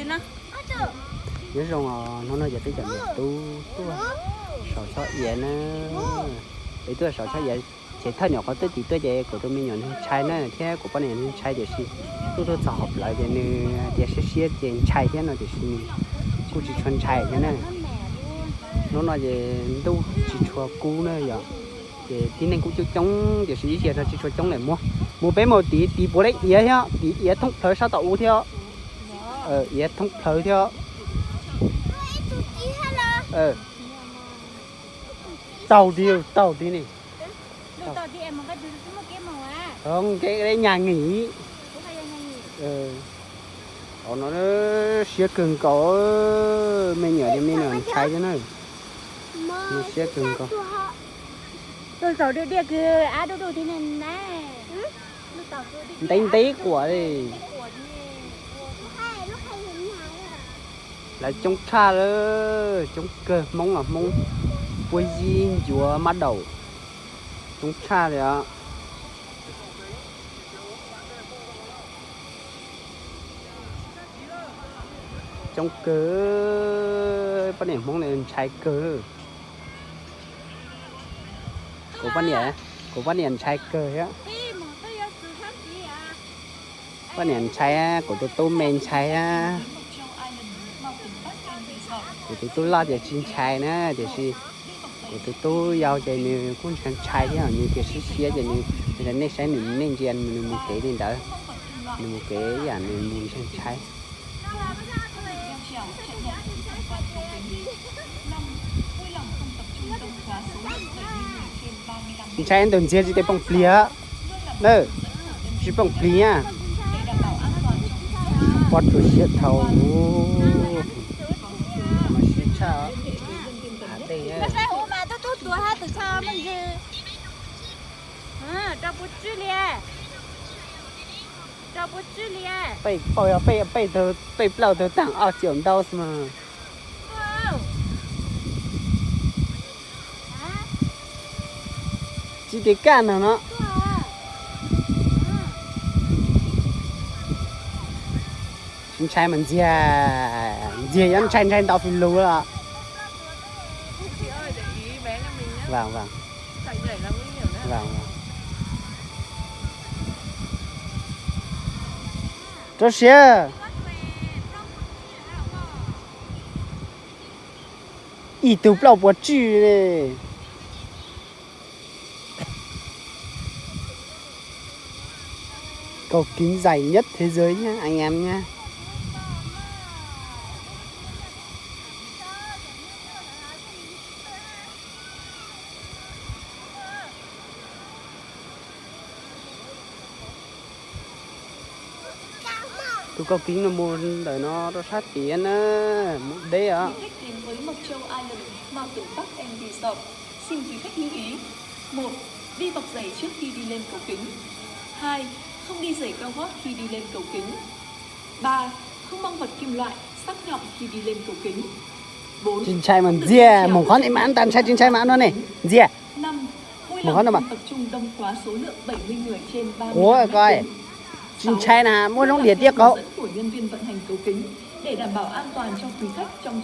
nó nhớ rồi nó giờ tới chậm tu sọ vậy nè để tôi sọ vậy chỉ thay nhỏ có tới tí tôi vậy của tôi mình nhận chai nè thế của bọn này chai để xí tôi tập hợp lại để nè để xí để chai thế nó để xí cô chỉ chọn chai thế nè nó nói về đâu chỉ cho cú nữa vậy để tí nên cũng chưa chống để xí giờ chỉ cho chống này mua bé một tí bố đấy ý nhá tí ý thông thời sao tàu theo ý thông thời theo tàu đi này tàu đi em một cái màu à không cái đấy nhà nghỉ nó xía cưng có mình nhớ đi mình làm trái cho nó xía cưng có tôi tàu đi đi cứ đồ thế này nè đánh tí của đi là trong cha đó trong cơ mong là mong quay gì chúa mắt đầu trong cha đấy ạ trong cơ bắt điểm mong này trái cơ của bắt điểm trái cơ á bắt điểm trái của tôi men trái á của tôi lo để chín trái nữa để gì của tôi giao cho nên cũng chẳng trái chứ như cái xí cho nên nên sẽ nên gì anh một cái đi đỡ một cái giả nên mua sang trái trái anh từng chia chỉ để bông plia nè chỉ bông plia bắt được xiết thầu mà xiết sao nó sẽ hổ mà tôi tua hai từ sau mình gì cho bút chữ liền被老的当二讲到是吗？几点干了呢？chúng trai mình dìa em trai tao phải lú là chị ơi để ý bé nhà mình nhé vâng chạy nhảy là nguy hiểm đấy vâng cho xe ý tụ bao bữa chữ này cầu kính dài nhất thế giới nhá anh em nhá tôi có kính nó mua để nó sát tiền á đấy ạ. Khách đến với Mộc Châu Island, Mountain Park and Resort. Xin quý khách lưu ý: 1. Đi bọc giày trước khi đi lên cầu kính. 2. Không đi giày cao gót khi đi lên cầu kính. 3. Không mang vật kim loại, sắc nhọn khi đi lên cầu kính. 4. Chín trai mà dìa một con em ăn tàn sai chín trai mà nó này dìa 5. Vui một con lòng nào không tập trung đông quá số lượng 70 người trên 30 ủa coi chín trai là mua nông địa tiếc cậu của nhân viên vận hành cầu kính để đảm bảo an toàn cho quý khách trong